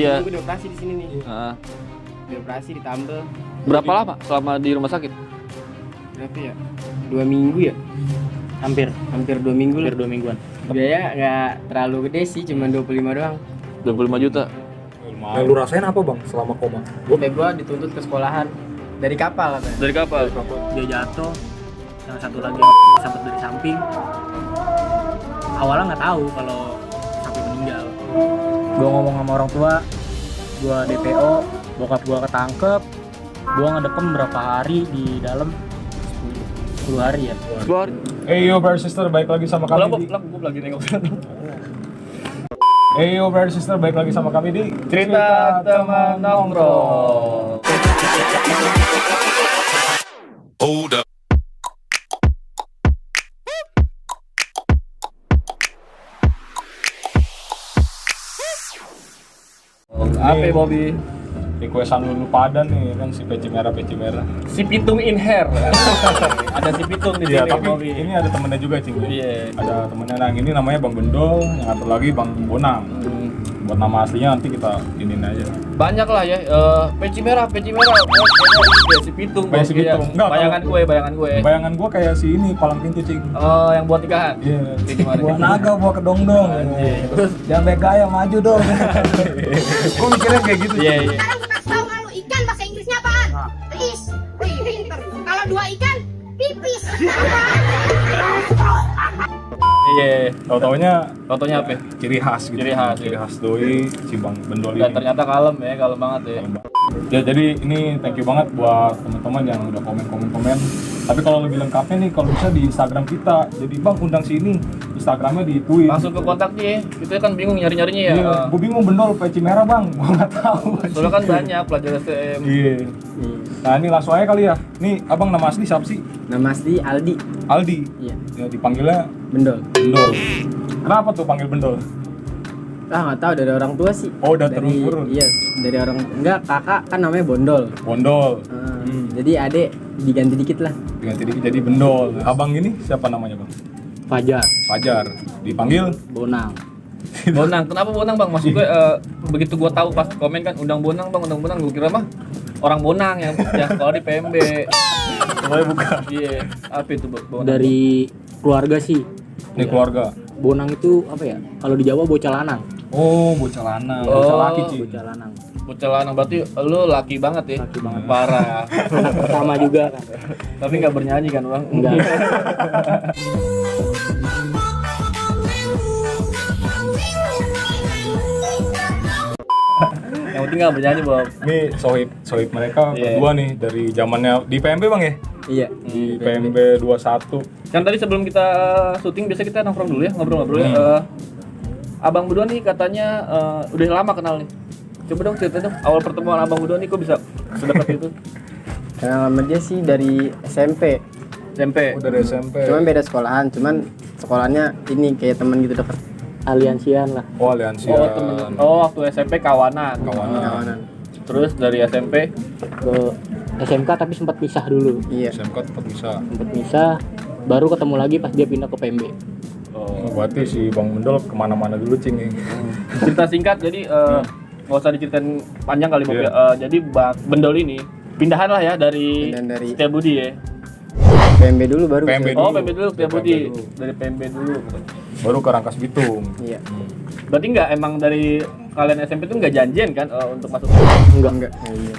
Iya. Gue dioperasi di sini nih. Dioperasi ditambal. Berapa lama selama di rumah sakit? Berapa ya? 2 minggu ya? Hampir 2 minggu lah. Hampir 2 mingguan. Biaya nggak terlalu gede sih, cuma 25 doang. 25 juta. Yang lu rasain apa bang selama koma? Gue dituntut ke sekolahan dari kapal katanya. Dari kapal? Dia jatuh, yang satu lagi sampai dari samping. Awalnya nggak tahu kalau sampai meninggal. Gua ngomong sama orang tua, gua DPO, bokap gua ketangkep, gua ngedekem berapa hari di dalam 10 hari ya. 10 hari. Hey yo brother sister, balik lagi sama kami di Gue lagi nengok. Hey yo brother sister, balik lagi sama kami di Cerita Teman Nongkrong. Hold up. Apa Bobby? requestan lu pada nih kan si peci merah. Si Pitung in hair. Ada si Pitung di Iya, sini tapi Bobby. ini ada temennya juga Cing. Iya. Ada temennya yang ini namanya Bang Bendol, yang satu lagi Bang Bonang. Buat nama aslinya nanti kita iniin aja. Banyak lah ya, peci merah. Ya, si Pitung. Kayak si Bobby, ya. Pitung. Enggak, Bayangan gue. Bayangan gua kayak si ini Palang Pintu Cing. Oh, yang buat nikahan. Iya. Ini kemarin. Buah naga, buah kedong-dong. Terus Jangan baik gaya, maju dong. Gua mikirnya kayak gitu. iya. Sekarang gue kasih tau kalau ikan bahasa Inggrisnya apaan? Fish. Wih, pinter. Kalau 2 ikan, pipis. Iya. Tahu-taunya Fotonya apa? ciri khas gitu. Ciri khas, Ciri iya. khas doi si Bang Bendol Dan ini. ternyata kalem banget ya. Ya jadi ini thank you banget buat teman-teman yang udah komen. Tapi kalau lebih lengkapnya nih kalau bisa di Instagram kita. Jadi Bang undang sini, Instagramnya diituin. Langsung ke kontaknya ya. Kita kan bingung nyari-nyarinya ya. Iya, gue bingung Bendol peci merah Bang, gue nggak tahu. Soalnya kan banyak pelajar STM. Iya. Nah ini langsung aja kali ya. Nih abang nama asli siapa sih? Nama asli Aldi. Aldi. Iya. Ya dipanggilnya Bendol. Bendol. Kenapa tuh panggil Bendol? Nggak tahu dari orang tua sih. Oh udah Dari- turun-turun. Iya, dari orang enggak, kakak kan namanya Bondol. Bondol. Jadi adik diganti dikit lah. Diganti dikit jadi Bendol. Abang ini siapa namanya Bang? Fajar, Fajar. Dipanggil Bonang. Bonang, kenapa Bonang Bang? Maksud gue begitu gue tahu pas komen kan undang Bonang Bang, gue kira mah orang Bonang yang sekolah di PMB. Pokoknya bukan. Iya, apa itu Bonang? Dari keluarga sih. Ini keluarga. Bonang itu apa ya? Kalau di Jawa bocah lanang. Oh, bocah lanang. Oh, Bocah laki, Ci. Bocah lanang. Bocah lanang, berarti lu laki banget ya? Laki banget. Parah. Pertama juga kan. Tapi nggak bernyanyi kan Bang? Enggak. Yang penting nggak bernyanyi Bob. Ini sohib mereka Iya. berdua nih dari zamannya di PMB Bang ya? Iya. Di PMB 21. Kan tadi sebelum kita syuting biasa kita nongkrong dulu ya, ngobrol-ngobrol ya. Abang berdua nih katanya udah lama kenal nih. Coba dong cerita dong, awal pertemuan abang berdua nih kok bisa sedekat itu? Kenal sama dia sih dari SMP. SMP. Oh, dari SMP. Cuman beda sekolahan, cuman sekolahnya ini kayak teman gitu deket. Aliansian lah. Oh, aliansi. Oh, temen. Oh, waktu SMP kawanan. Kawanan. Terus dari SMP Ke SMK tapi sempat pisah dulu. Iya. SMK tempat bisa. Sempat pisah, baru ketemu lagi pas dia pindah ke PMB. Oh, berarti si Bang Bendol kemana-mana dulu Cing nih. cerita singkat jadi nggak usah diceritain panjang kali Bob Iya. ya. Jadi Bang Bendol ini pindahan lah ya dari Pindahan dari- Setiabudi ya. PMB dulu baru. PMB bisa- dulu. Oh, PMB dulu Setiabudi. PMB dulu. Dari PMB dulu. Baru ke Rangkas Bitung. Iya. Berarti nggak emang dari kalian SMP itu nggak janjian kan untuk masuk? Enggak. Iya.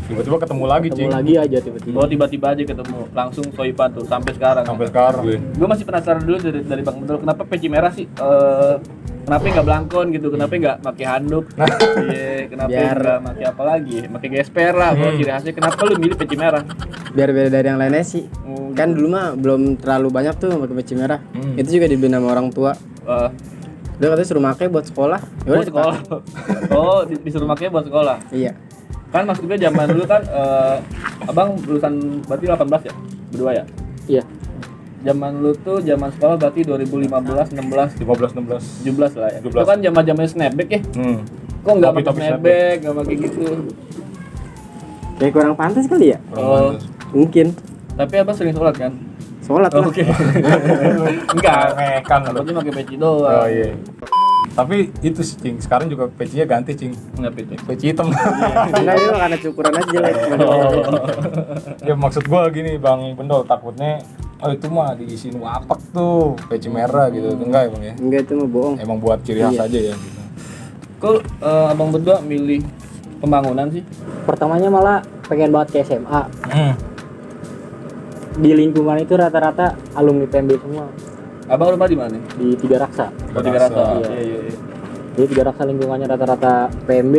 Tiba-tiba ketemu lagi Cing. Ketemu lagi aja tiba-tiba. Oh, tiba-tiba aja ketemu langsung soipan tuh sampai sekarang. Sampai sekarang. Gue masih penasaran dulu dari Bang Bendol kenapa peci merah sih? Kenapa nggak belangkon gitu? Kenapa nggak pakai handuk? Iya, kenapa Biar- nggak pakai apa lagi? Pakai gesper lah, kalau ciri khasnya. Kenapa lu milih peci merah? Biar beda dari yang lainnya sih. Kan dulu mah belum terlalu banyak tuh pakai peci merah. Itu juga dibeli sama orang tua. Eh, Dia katanya suruh pakai buat sekolah. Ya buat udah sekolah. Oh, disuruh makanya buat sekolah. dipakai. Iya. Kan maksud gue zaman dulu kan abang lulusan berarti 18 ya? Berdua ya? Iya. Zaman lu tuh zaman sekolah berarti 2015, 16, 15-16. 17 lah ya. 17. Itu kan zaman-zamannya snapback ya. Kok nggak pakai Topi-topi snapback, nggak pakai gitu. Kayak kurang pantas kali ya? Oh, Mungkin. tapi abang sering sholat kan? Sholat lah. Oke. Enggak. Mekan lu. Berarti pakai peci doang. Oh iya. Tapi itu sih Cing, sekarang juga pecinya ganti Cing. Kenapa itu? Peci hitam. Enggak itu karena cukuran aja jelek. Ya maksud gua gini Bang Bendol, takutnya itu mah diisiin wapak tuh, peci merah gitu. Enggak ya Bang ya? Enggak, itu mah bohong. Emang buat ciri khas aja ya gitu. Kok abang berdua milih pembangunan sih? Pertamanya malah pengen banget ke SMA. Di lingkungan itu rata-rata alumni PMB semua. Abang rumah di mana? Di Tiga Raksa. Oh, Tiga Raksa. Iya. Iya. Jadi Tiga Raksa lingkungannya rata-rata PMB.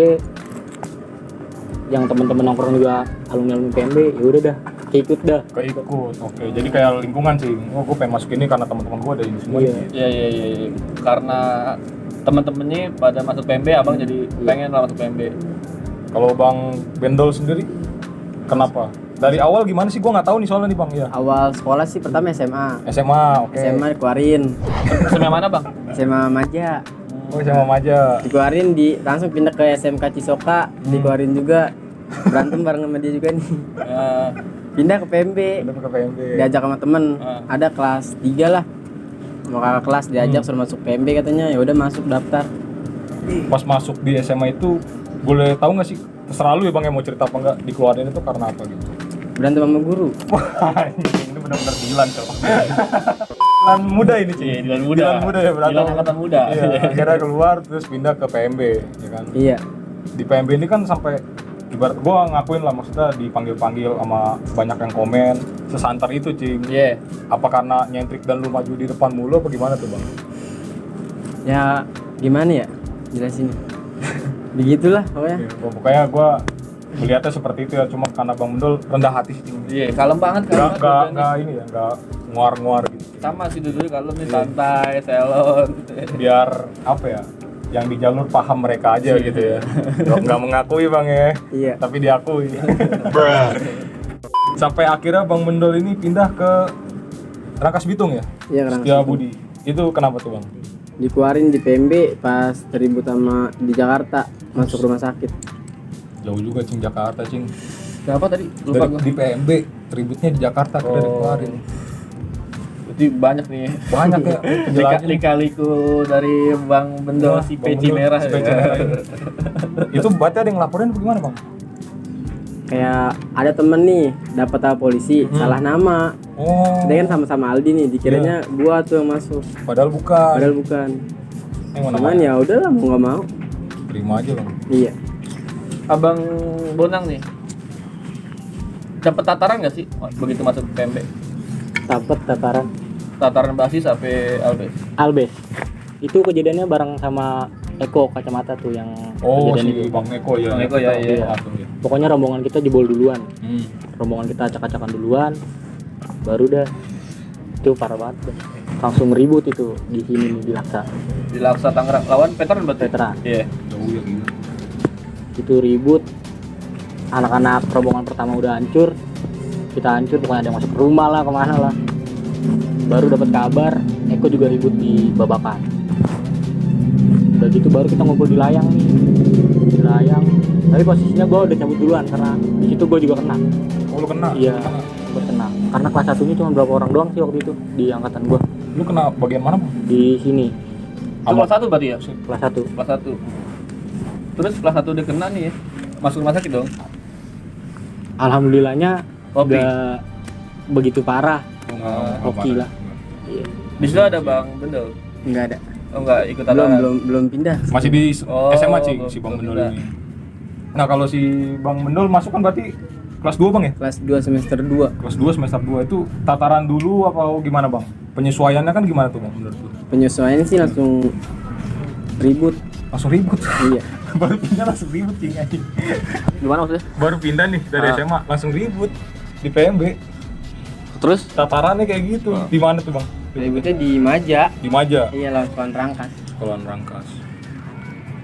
Yang teman-teman nongkrong juga alumni PMB, ya udah dah, ikut dah. Keikut. Oke, jadi kayak lingkungan sih. Oh, gue pengen masuk ini karena teman-teman gue ada ini semua. Iya. Iya. Karena teman-temannya pada masuk PMB, abang jadi pengen lah masuk PMB. Kalau Bang Bendol sendiri kenapa? Dari awal gimana sih? Gue nggak tahu nih soalnya nih Bang. Ya. Awal sekolah sih pertama SMA. SMA, oke. SMA dikeluarin. SMA mana bang? SMA Maja. Oh, SMA Maja. Dikeluarin langsung pindah ke SMK Cisoka, dikeluarin juga. Berantem bareng sama dia juga nih. Pindah ke PMB. Udah ke PMB. Diajak sama temen. Ada kelas 3 lah. Mau kakak kelas diajak suruh masuk PMB katanya. Ya udah masuk daftar. Pas masuk di SMA itu boleh tahu nggak sih? Terserah lu ya Bang yang mau cerita apa enggak, dikeluarin itu karena apa gitu. Berantem sama guru. Wah, ini benar-benar Dilan coba. Dilan muda ini Ci. Iya, Dilan muda. Dilan muda ya berarti. Dilan angkatan muda. Iya, akhirnya keluar terus pindah ke PMB, ya kan. Iya. Di PMB ini kan sampai ibarat gua ngakuin lah, maksudnya dipanggil-panggil sama banyak yang komen, sesantar itu Cing. Iya. Apa karena nyentrik dan lu maju di depan mulu apa gimana tuh Bang? Ya gimana ya jelasin. Begitulah pokoknya. Ya, pokoknya gua melihatnya seperti itu ya, cuma karena Bang Bendol rendah hati sih. Iya, kalem banget kan. Enggak ini ya, enggak nguar-nguar gitu. Sama sih dulu kalau nih santai, salon. Biar apa ya? Yang di jalur paham mereka aja gitu ya. Enggak mengakui Bang ya. Iya. Tapi diakui. Sampai akhirnya Bang Bendol ini pindah ke Rangkas Bitung ya? Iya Rangkas Setia Bitung. Budi. Itu kenapa tuh Bang? Dikeluarin di PMB pas ribut sama di Jakarta masuk rumah sakit. Jauh juga Cing, Jakarta Cing. Siapa tadi? Lupa Dari, gua. di PMB, ributnya di Jakarta akhirnya dikeluarin. Berarti banyak nih. Banyak ya penjelasan. Lika-liku dari Bang Bendol si Bang peci Bendol, merah. si peci ya. merah ini. Itu berarti ada yang laporin apa gimana Bang? Kayak ada temen nih dapat tahu polisi salah nama. Oh. Dia kan sama-sama Aldi nih, dikiranya gua tuh yang masuk. Padahal bukan. Padahal bukan. Yang mana Cuman ya udahlah mau nggak mau. terima aja Bang. Iya. Abang Bonang nih. Dapat tataran nggak sih begitu masuk PMB? Dapat tataran Tataran basis apa Albes? Albes. Itu kejadiannya bareng sama Eko kacamata tuh yang Oh, kejadian si itu. Bang Eko ya. Bang Eko ya, iya. Langsung ya. Pokoknya rombongan kita jebol duluan. Hmm. Rombongan kita acak-acakan duluan. Baru dah. Itu parah banget dah. Langsung ribut itu di sini nih di Laksa. Di Laksa Tangerang lawan Veteran berarti. Veteran. Iya. Jauh ya gitu. Itu ribut. Anak-anak rombongan pertama udah hancur. Kita hancur, pokoknya ada yang masuk ke rumah lah, kemana lah. Baru dapat kabar Eko juga ribut di Babakan. Udah gitu baru kita ngumpul di Layang nih. Di Layang. Tapi posisinya gue udah cabut duluan karena di situ gue juga kena. Oh, lu kena? Iya, gue kena. Karena kelas satunya cuma berapa orang doang sih waktu itu di angkatan gue. Lu kena bagian mana Bang? Di sini Itu kelas 1 berarti ya? kelas 1. Kelas 1. Terus kelas 1 udah kena nih ya. Masuk rumah sakit dong. Alhamdulillahnya Oke. udah begitu parah. Oh, Oke lah. Iya. Di situ ada Bang Bendol. Enggak ada. Oh enggak ikut Belum tataran. belum pindah. Masih di Oh, SMA Cing, belum- si Bang belum Bendol pindah. ini. Nah, kalau si Bang Bendol masuk kan berarti kelas 2 Bang ya? Kelas 2 semester 2. Kelas 2 semester 2 itu tataran dulu apa gimana Bang? Penyesuaiannya kan gimana tuh Bang menurut lu? Penyesuaian sih langsung ribut. Langsung ribut. Iya. Baru pindah langsung ribut Cing anjing. Gimana maksudnya? Baru pindah nih dari SMA langsung ribut di PMB. Terus Tatarannya kayak gitu. Di mana tuh Bang? Ributnya di Maja. Di Maja, Iya lawan Rangkas. Sekolahan Rangkas.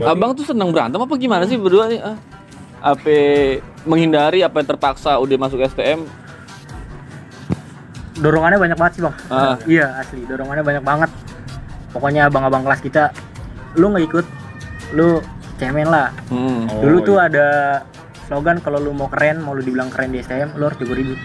Abang tuh seneng berantem apa gimana sih berdua nih? Apa menghindari apa yang terpaksa udah masuk STM? Dorongannya banyak banget sih bang. Ah. Iya asli, dorongannya banyak banget. Pokoknya abang-abang kelas kita, lu nggak ikut, lu cemen lah. Hmm. Oh, Dulu tuh iya. ada slogan kalau lu mau keren, mau lu dibilang keren di STM, lu harus jago ribut.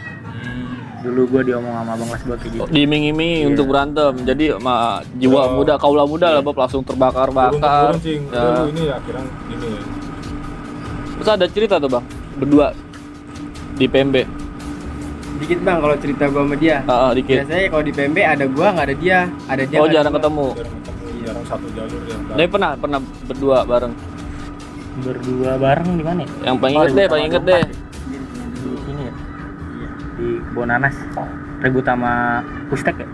Dulu gua diomong sama abang kelas gua kayak gitu. Diiming-imingi untuk berantem. Jadi sama jiwa muda, kaula muda lah Bob langsung terbakar-bakar. Turun cing. Ya. Udah lu ini ya akhirnya ini ya. Terus ada cerita tuh bang, berdua di PMB. Dikit bang kalau cerita gua sama dia. Dikit. Biasanya kalau di PMB ada gua nggak ada dia, ada dia. Oh nggak ada jarang gua. ketemu. Jarang satu jalur ya. Tapi pernah berdua bareng. Berdua bareng di mana? Ya? Yang paling inget deh, paling inget deh. Di sini ya. Di Bonanas. Ribut sama Pustek ya?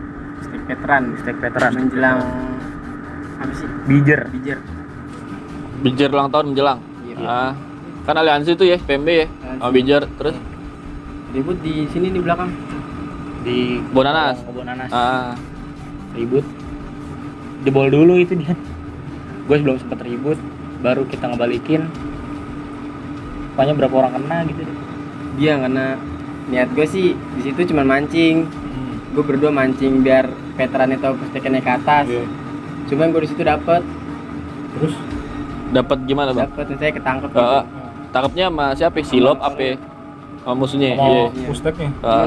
Pustek veteran Menjelang apa sih? Bijer. Bijer ulang tahun menjelang. Iya. Kan aliansi itu ya, PMB ya, sama Bijer. Terus Ribut di sini di belakang. Di Bonanas. Bonanas. Ribut. Jebol dulu itu dia. Gue belum sempet ribut, baru kita ngebalikin. Pokoknya berapa orang kena gitu deh. Dia karena niat gue sih di situ cuma mancing. Gue berdua mancing biar veteran itu pustekannya ke atas. Iya. Cuman gue di situ dapet Terus Dapat gimana bang? saya ketangkep. Tangkapnya sama siapa? Silop apa? Sama musuhnya. Iya. sama pusteknya. Cuma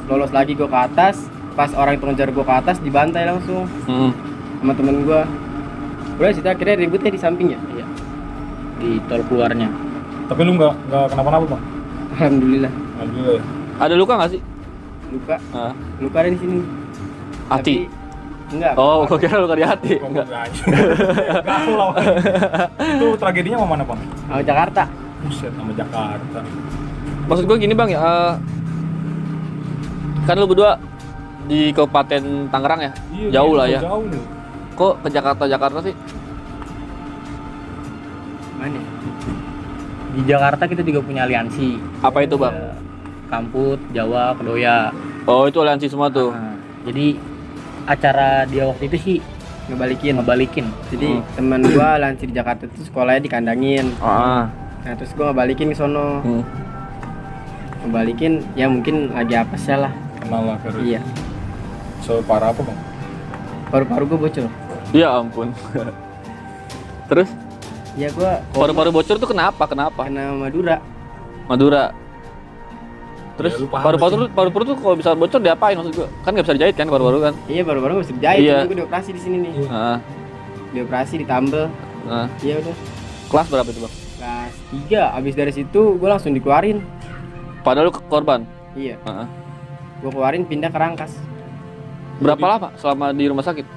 lolos lagi gue ke atas. Pas orang itu ngejar gue ke atas dibantai langsung sama temen gue. Udah situ akhirnya ributnya di sampingnya. Iya. Di tol keluarnya. Tapi lu nggak kenapa-napa bang? Alhamdulillah. Alhamdulillah. Ada luka nggak sih? Luka Ah. luka ada di sini. Hati. Tapi, enggak. Oh, gua kira luka di hati. Kok Enggak. Galau. Itu tragedinya sama mana bang? Sama Jakarta. Buset sama Jakarta. Maksud gua gini bang ya, kan lu berdua di Kabupaten Tangerang ya, Iya, jauh lah ya. Jauh nih. Kok ke Jakarta sih? Mana? Di Jakarta kita juga punya aliansi. Apa itu bang? Ada Kamput, Jawa, Kedoya. Oh itu aliansi semua tuh. Nah, jadi acara dia waktu itu sih ngebalikin. Jadi teman gua lansir di Jakarta itu sekolahnya dikandangin. Ah. Nah terus gua ngebalikin ke sono. Ngebalikin ya mungkin lagi apa sih lah. Kenal lah Ferry. Iya. So parah apa bang? Paru-paru gua bocor. Ya ampun. Terus Ya gua paru-paru bocor tuh kenapa? kena Madura. Terus Ya, lu paham paru-paru tuh kalau bisa bocor diapain maksud gua? Kan nggak bisa dijahit kan paru-paru kan? Iya baru-baru mesti dijahit. Iya. Gua dioperasi di sini nih. Nah, Dioperasi ditambel. nah. Iya udah. Kelas berapa itu bang? Kelas 3 abis dari situ gua langsung dikeluarin. Padahal lu korban. Iya. Heeh. Gua keluarin pindah ke Rangkas. Berapa lama selama di rumah sakit?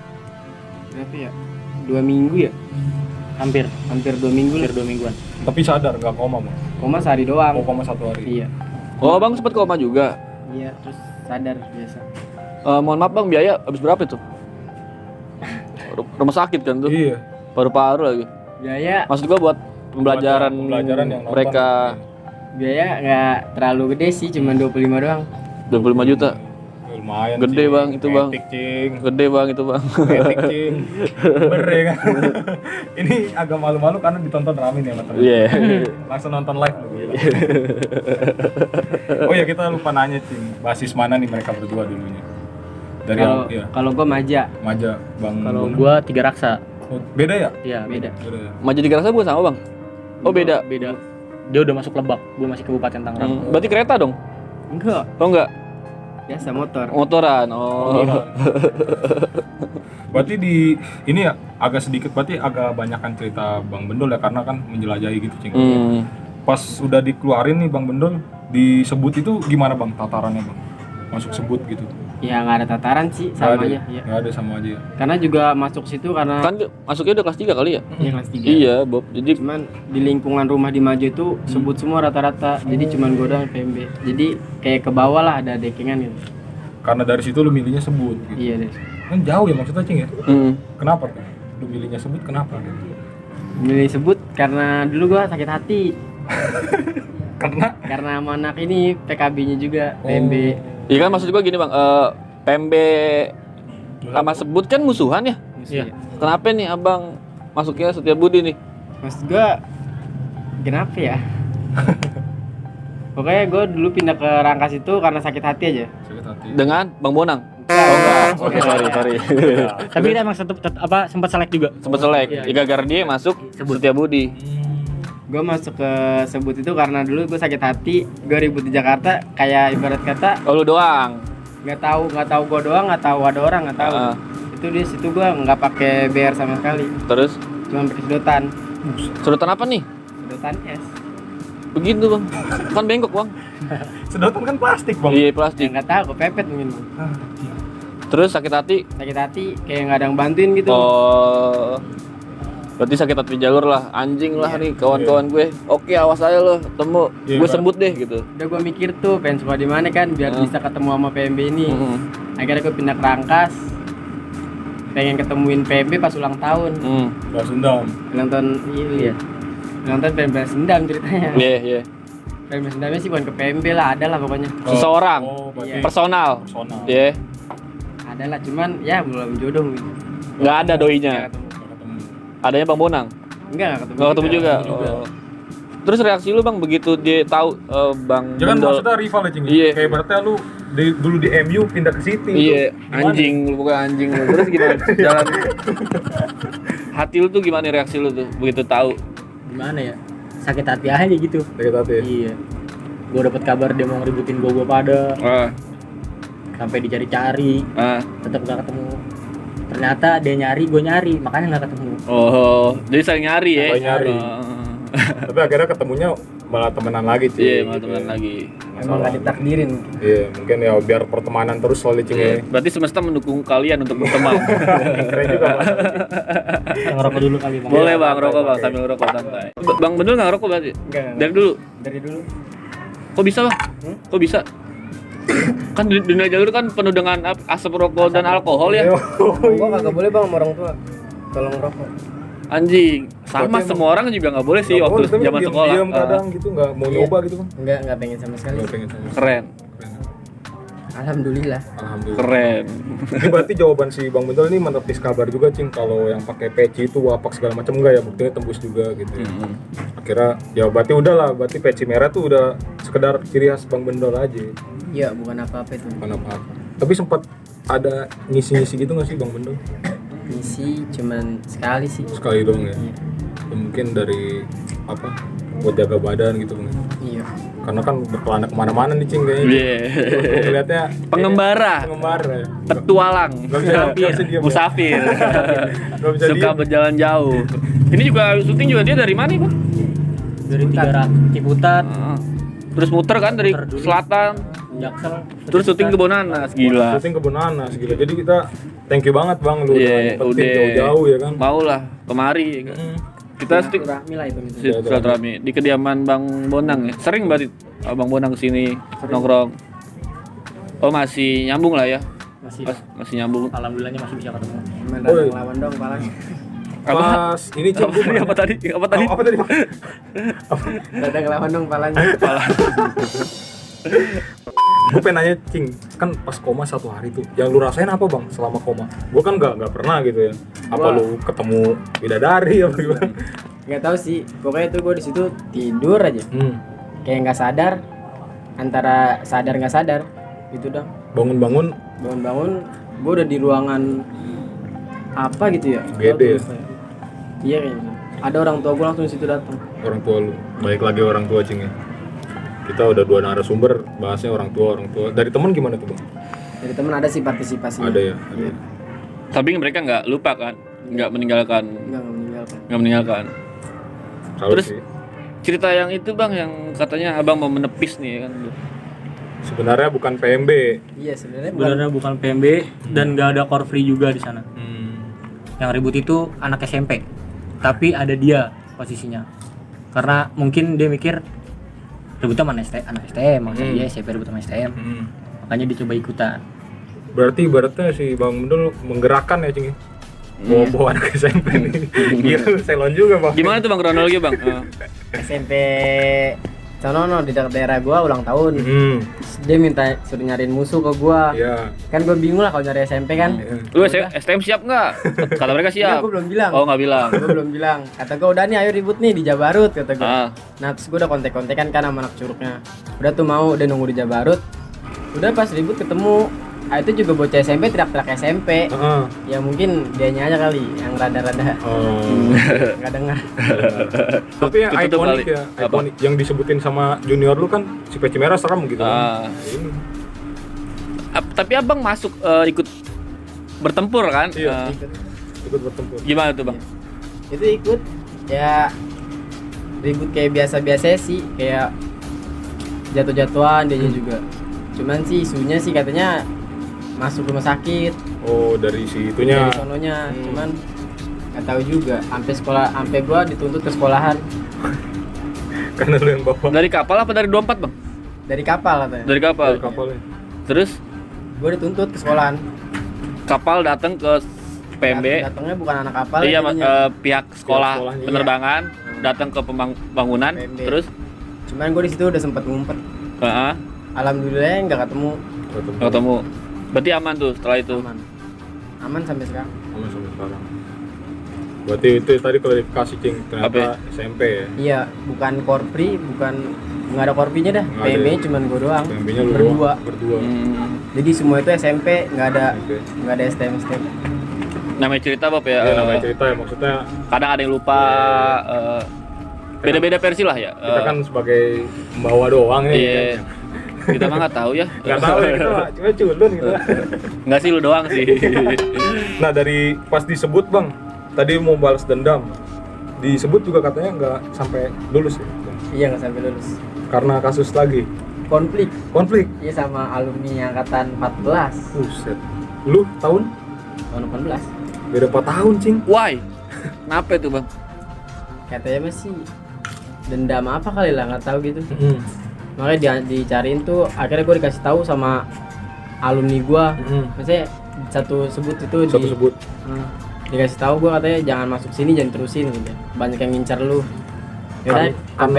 Berapa ya? 2 minggu ya? Hampir 2 minggu lah. 2 mingguan. Tapi sadar nggak koma bang? Koma sehari doang. Oh, koma 1 hari. Iya. Oh bang sempet koma juga. Iya, terus sadar biasa. Mohon maaf bang, biaya habis berapa itu? Rumah sakit kan tuh? Iya. Paru-paru lagi. Biaya Maksud gua buat pembelajaran yang nonton. mereka biaya nggak terlalu gede sih, cuma 25 doang. 25 juta. Lumayan Gede, cing. Bang, itu, Bang. Etik cing. Gede bang itu bang. Etik cing. Bere kan. Ini agak malu-malu karena ditonton rame nih sama temen. Iya. Langsung nonton live lu gila. Oh ya kita lupa nanya cing, basis mana nih mereka berdua dulunya? Dari Kalau gua Maja. Maja Bang. Kalau Bono. gua 3 raksa. Oh, beda ya? Iya, beda. Beda ya. Maju di Gerasa bukan sama bang? Oh beda. Beda. Dia udah masuk Lebak, gua masih Kabupaten Tangerang. Berarti kereta dong? Enggak, Oh enggak? biasa motor. Motoran. Oh. Berarti di ini ya agak sedikit berarti agak banyakan cerita Bang Bendol ya karena kan menjelajahi gitu cing. Pas sudah dikeluarin nih Bang Bendol disebut itu gimana Bang tatarannya Bang? Masuk sebut gitu. Ya nggak ada tataran sih, Nggak sama ada aja. ya? Ya. Nggak ada sama aja ya. Karena juga masuk situ karena Kan masuknya udah kelas 3 kali ya? ya kelas 3. Iya Bob. Jadi Cuman di lingkungan rumah di Maju itu sebut semua rata-rata. Jadi cuman gua doang PMB. Jadi kayak ke bawah lah ada dekingan gitu. Karena dari situ lu milihnya sebut gitu. Iya deh. Kan jauh ya maksudnya cing ya? hmm. Kenapa tuh? Lu milihnya sebut kenapa gitu? Milih sebut karena dulu gua sakit hati. Karena Karena sama anak ini PKB-nya juga PMB. Iya kan maksud gua gini bang, PMB sama sebut kan musuhan ya? Iya. Kenapa nih abang masuknya Setiabudi nih? Maksud gua kenapa ya? Pokoknya gue dulu pindah ke Rangkas itu karena sakit hati aja. sakit hati. Dengan Bang Bonang? Oh enggak. Oke, sorry. Tapi kita emang sempat selek juga. Sempet selek. Iya. Gara-gara dia masuk Setiabudi. Gue masuk ke sebut itu karena dulu gue sakit hati, gue ribut di Jakarta, kayak ibarat kata Oh, lu doang. nggak tahu gue doang, nggak tahu ada orang, nggak tahu. Itu di situ gue nggak pakai BR sama sekali, Terus cuma pakai sedotan, sedotan apa nih? sedotan es. Begitu, Bang. Kan bengkok, Bang. Sedotan kan plastik bang. Iya, Ya plastik. nggak tahu, kepepet mungkin. Terus sakit hati. Sakit hati, kayak nggak ada yang bantuin gitu. Oh. Berarti sakit hati di jalur lah. Anjing lah nih kawan-kawan gue. Oke, awas aja lo, ketemu. Iya, Gue kan? sembut deh gitu. Udah gue mikir tuh pengen sekolah di mana kan biar bisa ketemu sama PMB ini. Akhirnya gue pindah ke Rangkas, pengen ketemuin PMB pas ulang tahun. Balas dendam. Ulang tahun iya. Ulang tahun pengen balas dendam ceritanya. Iya, iya. Pengen balas dendamnya sih bukan ke PMB lah, ada lah pokoknya. Seseorang. Oh, berarti Personal. personal. Iya. Ada lah, cuman ya belum jodoh gitu. Nggak ada doinya. Nggak ketemu. Nggak ketemu. Adanya Bang Bonang. Nggak ketemu. Nggak ketemu juga. Oh. Terus reaksi lu, Bang, begitu dia tahu Bang Jangan Bendol. maksudnya rival ya Cing. Iya. Kayak berarti lu dulu di MU pindah ke City. Iya, Itu gimana? anjing, lu bukan anjing lu. Terus gimana jalan? Hati lu tuh gimana reaksi lu tuh begitu tahu? Gimana ya? Sakit hati aja gitu. Sakit hati. Iya. Gue dapet kabar dia mau ngeributin gue pada, Ah, sampai dicari-cari, tetap gak ketemu. Ternyata dia nyari, gue nyari, makanya nggak ketemu. Oh, jadi saling nyari ya? Saling nyari. Tapi akhirnya ketemunya malah temenan lagi Cing. Iya, malah teman lagi. Emang nggak ditakdirin. Iya, mungkin ya biar pertemanan terus soalnya Cing ya. Berarti semesta mendukung kalian untuk berteman. Keren juga Bang. Ngerokok dulu kali Bang. Boleh Bang, santai, rokok Bang, santai. sambil rokok santai. Bang Bendol nggak rokok berarti? Enggak. Dari dulu? Dari dulu. Kok bisa Bang? Kok bisa? Kan di dunia jalur kan penuh dengan asap rokok dan alkohol ya? Gua kagak boleh bang sama orang tua kalau ngerokok. Anjing, sama Berarti semua orang juga nggak boleh sih Nggak waktu boleh, tapi zaman diam- sekolah. diam kadang gitu nggak mau nyoba gitu Bang. Enggak pengen sama sekali. Nggak pengen sama. Keren, Alhamdulillah. Alhamdulillah. keren. Ini berarti jawaban si Bang Bendol ini menepis kabar juga Cing kalau yang pakai peci itu wapak segala macam enggak ya, buktinya tembus juga gitu ya. Akhirnya ya berarti udah lah, berarti peci merah tuh udah sekedar ciri khas Bang Bendol aja, Iya, bukan apa-apa itu. bukan apa-apa. Tapi sempat ada ngisi-ngisi gitu nggak sih Bang Bendol? Misi cuman sekali sih. Sekali doang ya? Ya mungkin dari apa, buat jaga badan gitu Bang. Iya. Karena kan berkelana kemana-mana nih Cing kayaknya. Iya. Gua ngeliatnya Pengembara, pengembara ya. petualang, Nggak bisa diam ya. musafir, Nggak bisa suka diem. berjalan jauh. Ini juga syuting juga dia dari mana Bang? Dari 300 Ciputat, Terus muter kan dari Muter dulu. selatan, Jaksel, terus syuting ke Bonanas, gila. Syuting ke Bonanas gila. Jadi kita thank you banget Bang lu Iya, nyempetin udah jauh-jauh ya kan. Mau lah kemari. Kita syuting Silaturahmi lah itu. silaturahmi di kediaman Bang Bonang ya. Sering berarti Bang Bonang kesini nongkrong. Oh masih nyambung lah ya, masih. masih nyambung. Alhamdulillahnya masih bisa ketemu. Main Oh, iya. radang lawan dong palanya. Pas ini Cing Apa tadi? Apa tadi? Apa tadi? Apa tadi? Bang? Radang lawan dong palanya. Gue pengen nanya Cing, kan pas koma 1 hari tuh, yang lu rasain apa Bang selama koma? Gue kan nggak pernah gitu ya. Apa Wah. lu ketemu bidadari apa gimana? Nggak tahu sih. Pokoknya itu gue di situ tidur aja. Kayak nggak sadar. Antara sadar nggak sadar. Gitu dong. Bangun-bangun Bangun-bangun, gue udah di ruangan apa gitu ya? Gede Gua ya? lupa ya. Iya kayaknya. Ada orang tua gue langsung di situ datang. orang tua lu, baik lagi orang tua Cing ya. Kita udah 2 narasumber bahasnya orang tua. Dari temen gimana tuh Bang? Dari teman ada sih partisipasinya. Ada ya? Ada. Iya. Tapi mereka nggak lupa kan, nggak meninggalkan, Enggak meninggalkan. nggak meninggalkan. Salut Terus sih. cerita yang itu Bang yang katanya Abang mau menepis nih kan. Sebenarnya bukan PMB. Iya sebenarnya bukan. Sebenarnya bukan PMB dan nggak ada core free juga di sana. Yang ribut itu anak SMP, tapi ada dia posisinya. Karena mungkin dia mikir ributnya mana anak STM, maksudnya dia SMP ribut sama STM, makanya dia coba ikutan. Berarti ibaratnya si Bang Bendol menggerakkan ya Cing ya? Bawa anak SMP nih. Gila, selon juga Bang. Gimana tuh Bang kronologi Bang? SMP Sonono di dekat daerah gua ulang tahun. Terus dia minta suruh nyariin musuh ke gua. Iya. Kan gua bingung lah kalau nyari SMP kan. Lu STM siap nggak? Kata mereka siap. Gua belum bilang. Oh nggak bilang. Gua belum bilang. Kata gua udah nih ayo ribut nih di Jabarut kata gua. Ah. Nah terus gua udah kontek-kontekan kan sama anak curugnya. Udah tuh mau udah nunggu di Jabarut. Udah pas ribut ketemu itu juga bocah SMP teriak-teriak SMP. Ya mungkin dianya aja kali yang rada-rada nggak dengar. Tapi yang Ketutup ikonik kali. ya, ikonik yang disebutin sama junior lu kan si peci merah serem gitu kan. Ini. Tapi abang masuk ikut bertempur kan? Iya. Ikut bertempur. Gimana tuh bang? Itu ikut ya ribut kayak biasa-biasa sih, kayak jatuh-jatuhan dia juga. Cuman sih isunya sih katanya masuk rumah sakit. Oh, dari si itunya. Dari sononya. Cuman nggak tahu juga. Sampai gua dituntut ke sekolahan. Karena lu yang bawa. Dari kapal apa dari 24 bang? Dari kapal katanya. Dari kapal. Dari kapalnya. Terus Gua dituntut ke sekolahan. kapal datang ke PMB. Datangnya bukan anak kapal. Iya, jadinya. pihak sekolah sekolahnya, penerbangan datang ke pembangunan. PMB. Terus, Cuman gua di situ udah sempet ngumpet. heeh, Alhamdulillah nggak ketemu. ketemu. Berarti aman tuh setelah itu. Aman sampai sekarang. Sama sampai sekarang. Berarti itu tadi klarifikasi Cing, ternyata SMP ya. Iya, bukan korpri, nggak ada korpinya dah. Nggak PMB ada. cuman gua doang. PMB-nya lu berdua. berdua. Jadi semua itu SMP, nggak ada SMP. nggak ada STM. Namanya cerita Bob ya. Ya, namanya cerita ya, maksudnya Kadang ada yang lupa. Beda-beda versi lah ya. kita kan sebagai pembawa doang nih. Iya. Kan. Kita mah nggak tahu ya. Nggak tahu ya, kita mah cuma culun gitu. Nggak sih lu doang sih. Nah, dari pas disebut Bang, tadi mau balas dendam. Disebut juga katanya nggak sampai lulus ya, Bang? Iya, nggak sampai lulus. Karena kasus lagi. Konflik. Iya sama alumni angkatan 14 Buset. Lu tahun? tahun 18. Beda 4 tahun, Cing. Why? Kenapa itu bang? Katanya masih dendam apa kali lah, nggak tahu gitu. Makanya dicariin tuh, akhirnya gue dikasih tahu sama alumni gue. Maksudnya satu sebut itu Satu sebut. dikasih tahu gue, katanya jangan masuk sini, jangan terusin gitu. Banyak yang ngincar lu. Karena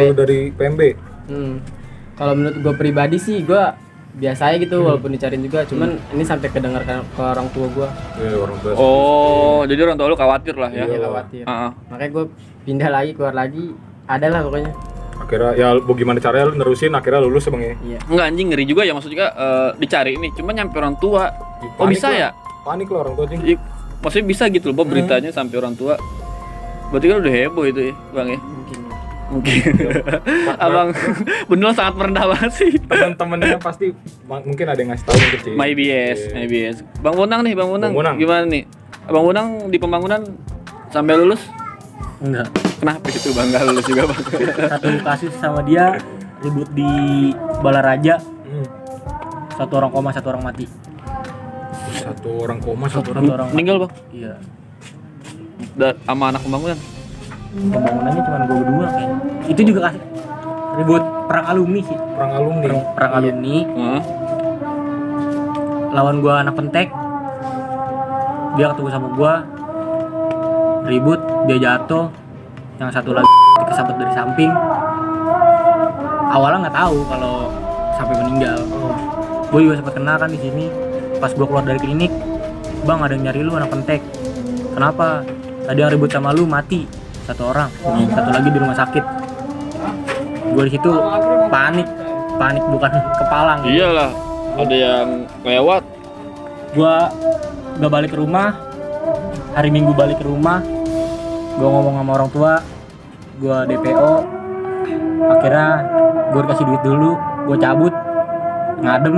lu dari PMB. Kalau menurut gue pribadi sih, gue biasa aja gitu walaupun dicariin juga. Cuman ini sampai kedengar ke orang tua gue. Iya, orang tua. Oh, jadi orang tua lu khawatir lah ya? Iya, khawatir. Heeh. Makanya gue pindah lagi, keluar lagi. Ada lah pokoknya. Akhirnya ya gimana caranya lu nerusin, akhirnya lulus ya Bang ya? Iya. Enggak anjing, ngeri juga ya maksudnya dicari ini, cuma nyampe orang tua. Oh Panik bisa lah. ya? Panik lah orang tua, Cing. Maksudnya bisa gitu loh Bob, beritanya sampai orang tua. Berarti kan udah heboh itu ya bang ya? Mungkin. Abang bener sangat merendah banget sih. Teman-temannya pasti mungkin ada yang ngasih tahu mungkin sih. My BS. Bang Bonang nih, Bang Bonang. Gimana nih? Abang Bonang di pembangunan sampai lulus? Enggak. Kenapa itu bang? Gak lulus juga bang? Satu kasus sama dia ribut di Balaraja. Satu orang koma, satu orang mati. Satu orang koma, satu Satu orang orang Meninggal bang? Iya. Sama anak pembangunan? Pembangunannya cuma gue berdua kayaknya. Itu juga kasih ribut perang alumni sih. perang alumni. Perang alumni. Heeh. Lawan gua anak pentek. Dia ketemu sama gua. Ribut, dia jatuh. Yang satu lagi kesabet dari samping. Awalnya nggak tahu kalau sampai meninggal. Gue juga sempat kena kan di sini. Pas gua keluar dari klinik, bang ada yang nyari lu anak pentek. Kenapa? Tadi yang ribut sama lu mati satu orang, satu lagi di rumah sakit. Gue di situ panik bukan kepalang. Iyalah, ada yang lewat. Gua gak balik ke rumah. Hari Minggu balik ke rumah. Gua ngomong sama orang tua. Gua DPO. Akhirnya gua dikasih duit dulu. Gua cabut. Ngadem.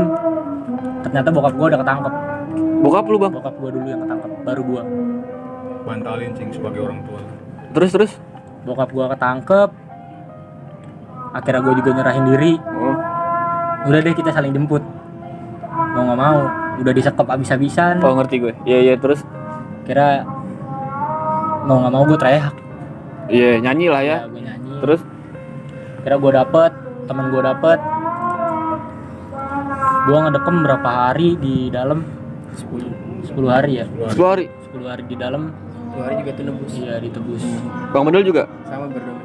Ternyata bokap gua udah ketangkep. Bokap lu bang? Bokap gua dulu yang ketangkep. Baru gua. Bantalin Cing sebagai orang tua. Terus? Bokap gua ketangkep. Akhirnya gua juga nyerahin diri. Oh. Udah deh kita saling jemput. Mau nggak mau. Udah disekep abis-abisan. Oh ngerti gue. Iya terus? Kira mau nggak mau gue teriak. Iya nyanyi lah ya. Gue nyanyi. Terus? Kira gue dapet, temen gue dapet. Gue ngedekem berapa hari di dalam? 10 hari ya. 10 hari? 10 hari di dalam. 2 hari juga tuh nebus. Iya ditebus. Bang Bedul juga? Sama berdua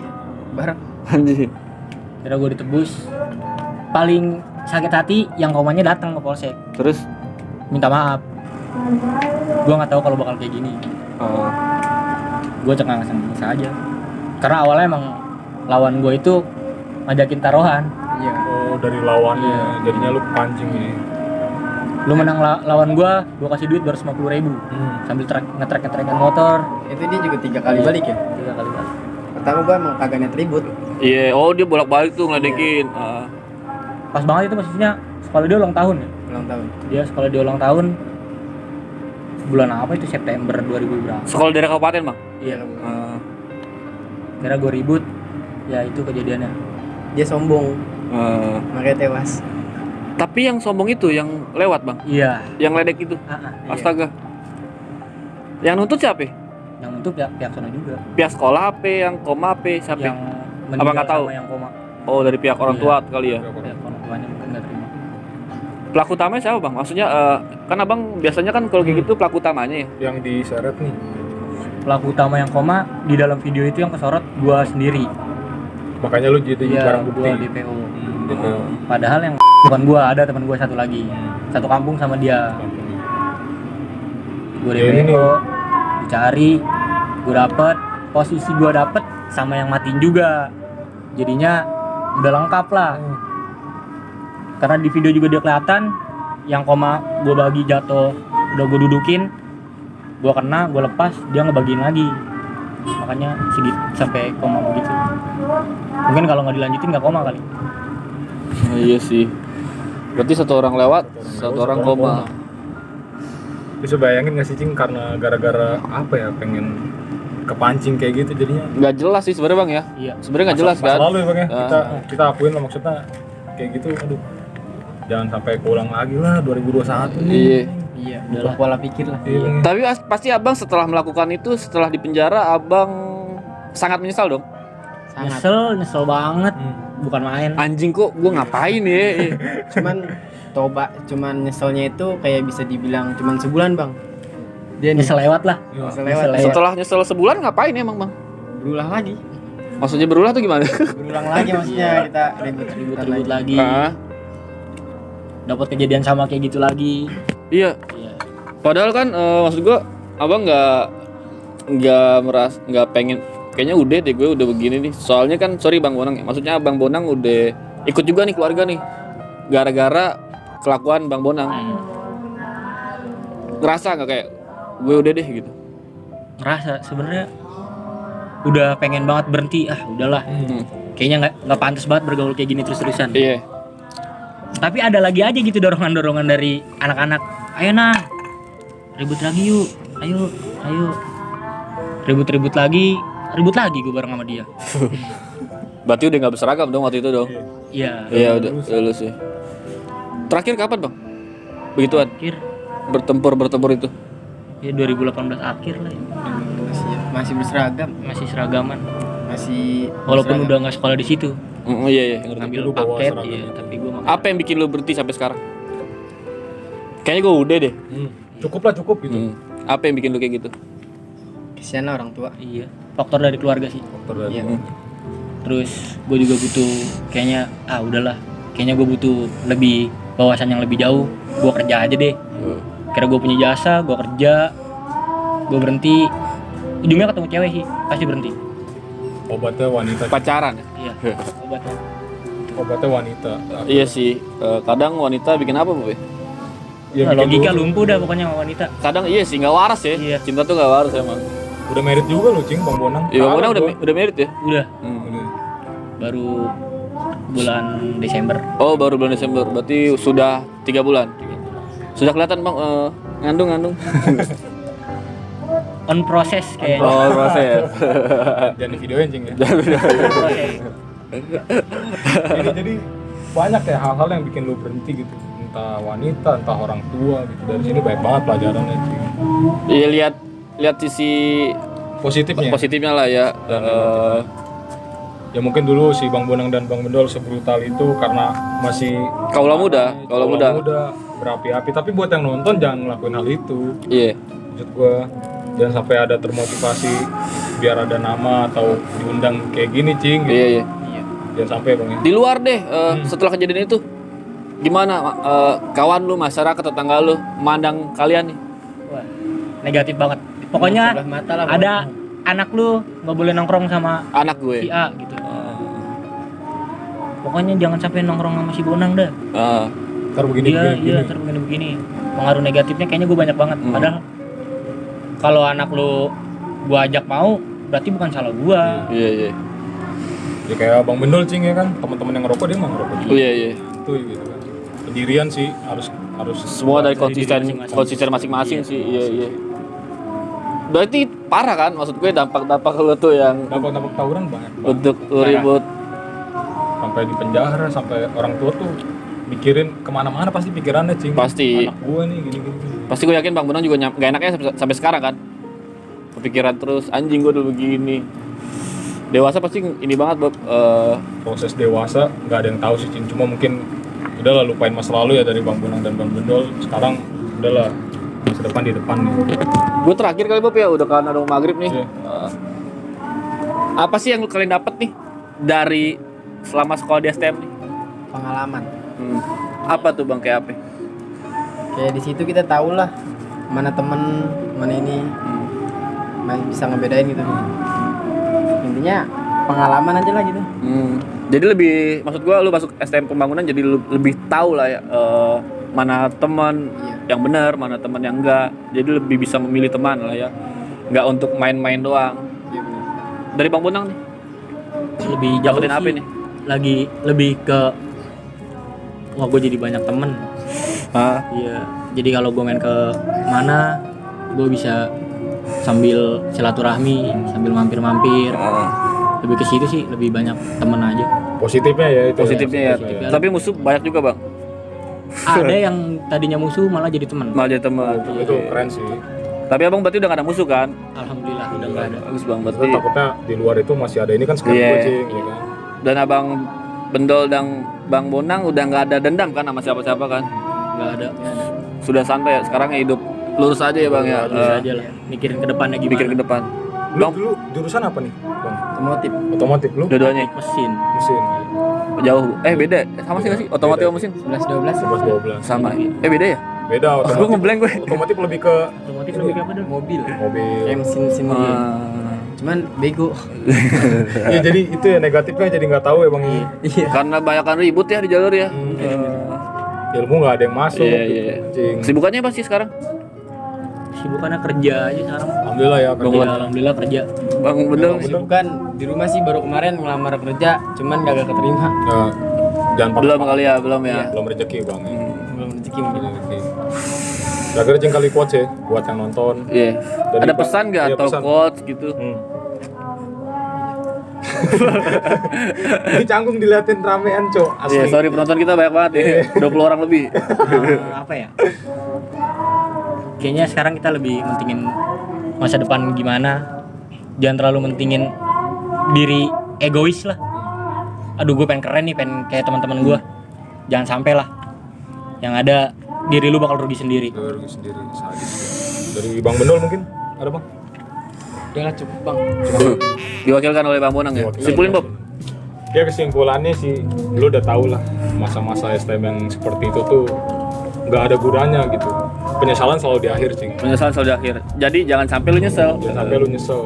bareng. Anjir. Kira gue ditebus. Paling sakit hati yang komanya datang ke polsek. Terus? Minta maaf. Gue nggak tahu kalau bakal kayak gini. Oh. Gue cengang-cengang aja. Karena awalnya emang lawan gue itu ngajakin taruhan. Iya. Oh, dari lawannya. Iya. Jadinya lu pancing ini. Lu menang lawan gua kasih duit 250.000 sambil ngetrek-ngetrekan motor. Itu dia juga 3 kali balik ya. 3 kali balik. Pertama gua emang kagak niat ribut. Iya, oh dia bolak-balik tuh ngeledekin. Pas banget itu maksudnya sekolah dia ulang tahun ya. Ulang tahun. Dia sekolah dia ulang tahun bulan apa itu, September 2000 berapa? Sekolah daerah kabupaten, Bang. Iya. Kira gue ribut, ya itu kejadiannya. Dia sombong, makanya tewas. Tapi yang sombong itu yang lewat, Bang. Iya. Yang ledek itu. Astaga. Yang nuntut siapa? Yang nuntut pihak sana juga. Pihak sekolah apa, yang koma apa, siapa? Yang Apa nggak tahu? sama yang koma. Oh, dari pihak orang tua kali ya. Pihak orang tuanya mungkin nggak terima. Pelaku utamanya siapa, Bang? Maksudnya kan Abang biasanya kan kalau kayak gitu pelaku utamanya ya. Yang diseret nih. Pelaku utama yang koma di dalam video itu yang kesorot gua sendiri. Makanya lu jadi barang bukti. Gua DPO. DPO. Padahal yang bukan gua, ada teman gua satu lagi. Satu kampung sama dia. Gua Ya, ini DPO, dicari, gua dapet, posisi gua dapet sama yang matiin juga. Jadinya udah lengkap lah. Karena di video juga dia kelihatan yang koma gua bagi jatuh, udah gua dudukin, gua kena, gua lepas, dia ngebagiin lagi. Makanya sedikit sampai koma begitu. Mungkin kalau nggak dilanjutin nggak koma kali. Iya sih. Berarti satu orang lewat, satu orang koma. Bisa bayangin nggak sih Cing, karena gara-gara apa ya, pengen kepancing kayak gitu jadinya. Nggak jelas sih sebenarnya, Bang ya. Iya. Sebenarnya nggak jelas kan. Masa lalu ya Bang ya. Kita akuin lah, maksudnya kayak gitu. Aduh. Jangan sampai keulang lagi lah 2021 nih. Iya. Iya, udah pola pikir lah. Iya. Tapi pasti Abang setelah melakukan itu, setelah di penjara, Abang sangat menyesal dong. Sangat. Nyesel banget. Bukan main. Anjing kok gue ngapain ya? Cuman nyeselnya itu kayak bisa dibilang cuman sebulan, Bang. Dia Nyesel lewat lah. Nyesel lewat. Setelah nyesel sebulan ngapain emang, Bang? Berulang lagi. Maksudnya berulah tuh gimana? Berulang lagi maksudnya kita ribut-ribut lagi. Ah, Dapat kejadian sama kayak gitu lagi. iya. Iya. Padahal kan maksud gue, Abang nggak pengen. Kayaknya udah deh gue udah begini nih. Soalnya kan sorry Bang Bonang, maksudnya Bang Bonang udah ikut juga nih keluarga nih. Gara-gara kelakuan Bang Bonang. Ngerasa nggak kayak gue udah deh gitu? Ngerasa sebenarnya udah pengen banget berhenti. Udahlah. Kayaknya nggak pantas banget bergaul kayak gini terus-terusan. Iya. Tapi ada lagi aja gitu dorongan-dorongan dari anak-anak. Ayo nah, ribut lagi yuk. Ayo. Ribut lagi gue bareng sama dia. Berarti udah nggak berseragam dong waktu itu dong? Iya. Iya udah lulus ya. Terakhir kapan Bang? Begituan? Akhir Bertempur itu? ya 2018 akhir lah ya. Masih berseragam, Masih seragaman. masih Walaupun berseragam. udah nggak sekolah di situ. Iya ngerti. Ngambil Lu bawa paket seragam iya, itu. tapi gue Apa yang bikin lu berhenti sampai sekarang? Kayaknya gue udah deh. Cukup gitu. Apa yang bikin lu kayak gitu? Kesian lah orang tua. iya, faktor dari keluarga sih. Faktor dari Iya. Terus gue juga butuh kayaknya udahlah. Kayaknya gue butuh lebih wawasan yang lebih jauh. Gue kerja aja deh. Kira gue punya jasa, gue kerja, gue berhenti. Ujungnya ketemu cewek sih, pasti berhenti. Obatnya wanita. Pacaran ya? Iya, obatnya. Obatnya wanita. Iya sih. Kadang wanita bikin apa Bu? Ya, Nah, bikin logika lu- lumpuh dah pokoknya sama wanita. Kadang iya sih nggak waras ya. Iya. Cinta tuh nggak waras emang. Udah merit juga lu Cing, Bang Bonang. Iya, Bang Bonang Kalah gua. udah merit ya? Udah, Udah. baru bulan Desember. Oh baru bulan Desember, berarti sudah 3 bulan. Sudah kelihatan Bang ngandung. On proses kayaknya. Oh proses. Jangan di videoin Cing ya. Proses. jadi banyak ya hal-hal yang bikin lu berhenti gitu. Entah wanita, entah orang tua gitu. Dari sini banyak banget pelajarannya Cing. Iya lihat sisi Positifnya. positifnya lah ya. Ya mungkin dulu si Bang Bonang dan Bang Bendol sebrutal itu karena masih Kaula muda. berapi-api. Tapi buat yang nonton jangan ngelakuin hal itu. Iya. Maksud gua jangan sampai ada termotivasi biar ada nama atau diundang kayak gini Cing gitu. Iya. Jangan sampai Bang ya. Di luar deh setelah kejadian itu gimana kawan lu, masyarakat, tetangga lu mandang kalian nih? Wah, negatif banget. Pokoknya Sebelah mata lah, ada anak lu nggak boleh nongkrong sama Anak si gue. A gitu. Pokoknya jangan sampai nongkrong sama si Bonang dah. ntar begini Iya, begini, begini. ntar begini. Pengaruh negatifnya kayaknya gue banyak banget. Padahal kalau anak lu gue ajak mau, berarti bukan salah gue. Iya. Ya kayak Bang Bendol cing ya kan, teman-teman yang ngerokok dia mah ngerokok juga. Iya. Itu gitu kan. Pendirian sih harus Semua dari konsisten masing-masing sih. Iya. Berarti parah kan, maksud gue dampak lu tuh yang dampak tawuran banyak banget. untuk lu ribut. Sampai di penjara, sampai orang tua tuh mikirin kemana-mana pasti pikirannya cing. Pasti. Anak gue nih gini. Pasti gue yakin Bang Bonang juga gak enaknya sampai sekarang kan. Kepikiran terus, anjing gue dulu begini. Dewasa pasti ini banget Bob. Proses dewasa nggak ada yang tahu sih cing. Cuma mungkin udahlah lupain masa lalu ya dari Bang Bonang dan Bang Bendol. Sekarang udahlah masa depan di depan nih. Gue terakhir kali Bob ya, udah karena ada maghrib nih. Iya. Apa sih yang lu kalian dapet nih dari selama sekolah di STM nih? Pengalaman. Apa tuh Bang, kayak apa? Kayak di situ kita tahu lah mana temen, mana ini, bisa ngebedain gitu. Intinya pengalaman aja lah gitu. Jadi lebih, maksud gua lu masuk STM Pembangunan jadi lebih tahu lah ya mana teman yang benar, mana teman yang enggak. Jadi lebih bisa memilih teman lah ya. Enggak untuk main-main doang. Iya benar. Dari Bang Bonang nih, Lebih jauh dapetin apa sih. nih? Lagi lebih ke wah gue jadi banyak temen. Iya. Jadi kalau gue main ke mana, gue bisa sambil silaturahmi, sambil mampir-mampir. Lebih ke situ sih, lebih banyak temen aja. Positifnya ya itu. Positifnya ya. Positifnya. Tapi musuh banyak juga Bang. Ada yang tadinya musuh malah jadi teman. Malah jadi teman. Itu keren sih. Tapi Abang berarti udah gak ada musuh kan? Alhamdulillah udah nggak ada. Bagus Bang, Kita berarti. takutnya di luar itu masih ada ini kan sekarang Iya. gue cing ya kan. Dan Abang Bendol dan Bang Bonang udah nggak ada dendam kan sama siapa-siapa kan? Nggak ada. Sudah santai ya, sekarang ya hidup lurus aja ya Bang ya. Bisa aja lah. Mikirin ke depannya gimana. Pikir ke depan. Lu dulu jurusan apa nih Bang? Otomotif. Otomotif lu? Dua-duanya Mesin. Mesin. jauh. Beda. Sama sih nggak sih? Otomotif sama mesin? 11-12. 11-12. Sama. Beda ya? Beda Gue otomotif. ngeblank gue. Otomotif lebih ke Otomotif lebih ke apa dong? Mobil. mobil. Kayak mesin mobil. Cuman bego. Iya jadi itu ya negatifnya jadi nggak tahu ya Bang. Iya. Karena banyakan ribut ya di jalur ya. Ilmu nggak ada yang masuk. Iya, gitu. iya. Cing. Kesibukannya apa sih sekarang? Sibukannya kerja aja sekarang. Alhamdulillah ya. Bang, Ya, alhamdulillah kerja. Bang Bendol. Bukan di rumah sih baru kemarin ngelamar kerja, cuman gak keterima. Ya, jangan Belum kali ya, belum ya. Belum rezeki Bang. Ya. Belum rezeki mungkin. Belum rezeki. Kira-kira Cing kali quotes ya buat yang nonton. Iya. Dari Ada Bang- pesan nggak iya, atau pesan. quotes gitu? Ini canggung diliatin ramean cok. Asli. Iya, sorry penonton kita banyak banget ya. 20 orang lebih. Apa ya? Kayaknya sekarang kita lebih mentingin masa depan gimana. Jangan terlalu mentingin diri egois lah. Aduh gue pengen keren nih, pengen kayak teman-teman gue. Jangan sampai lah. Yang ada diri lu bakal rugi sendiri. Dari sendiri sadis. Dari Bang Bendol mungkin ada Bang? Udah lah cukup bang. Diwakilkan oleh Bang Bonang ya. Diwakilkan. Simpulin Bob. Ya kesimpulannya sih lu udah tau lah masa-masa STM yang seperti itu tuh nggak ada gunanya gitu. Penyesalan selalu di akhir Cing. Penyesalan selalu di akhir. Jadi jangan sampai lu nyesel. Jangan sampai lu nyesel.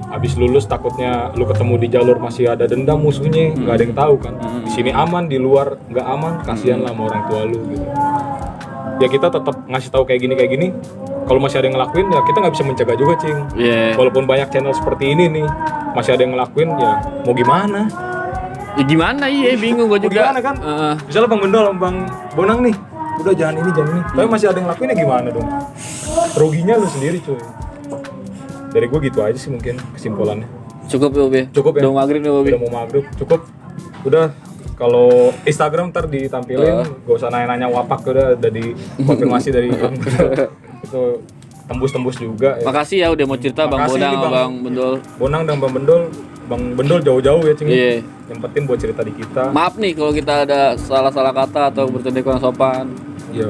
Habis lulus takutnya lu ketemu di jalur masih ada dendam musuhnya, nggak ada yang tahu kan. Di sini aman, di luar nggak aman, kasihan lah sama orang tua lu gitu. Ya kita tetap ngasih tahu kayak gini. Kalau masih ada yang ngelakuin ya kita nggak bisa mencegah juga Cing. Iya. Walaupun banyak channel seperti ini nih, masih ada yang ngelakuin ya mau gimana? Ya gimana iya bingung gue Mau juga. gimana kan? Misalnya Bang Bendol sama Bang Bonang nih, udah jangan ini. Tapi masih ada yang ngelakuin ya gimana dong? Ruginya lu sendiri cuy. Dari gue gitu aja sih mungkin kesimpulannya. Cukup ya Bob ya. Cukup ya. Udah mau maghrib nih Bob. Udah mau maghrib, cukup. Udah kalau Instagram ntar ditampilin, gak usah nanya-nanya wapak udah dikonfirmasi dari itu tembus juga. Ya. Makasih ya udah mau cerita Bang Makasih Bonang nih, sama Bang. Bang Bendol. Bonang dan Bang Bendol jauh-jauh ya Cing. Iya. Yang penting buat cerita di kita. Maaf nih kalau kita ada salah-salah kata atau bercanda kurang sopan. Iya.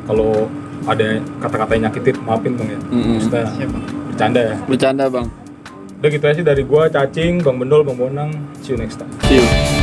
Kalau ada kata-kata yang nyakitin, maafin Bang ya. Maksudnya bercanda ya. Bercanda Bang. Udah gitu aja sih dari gua, Cacing, Bang Bendol, Bang Bonang. See you next time. See you.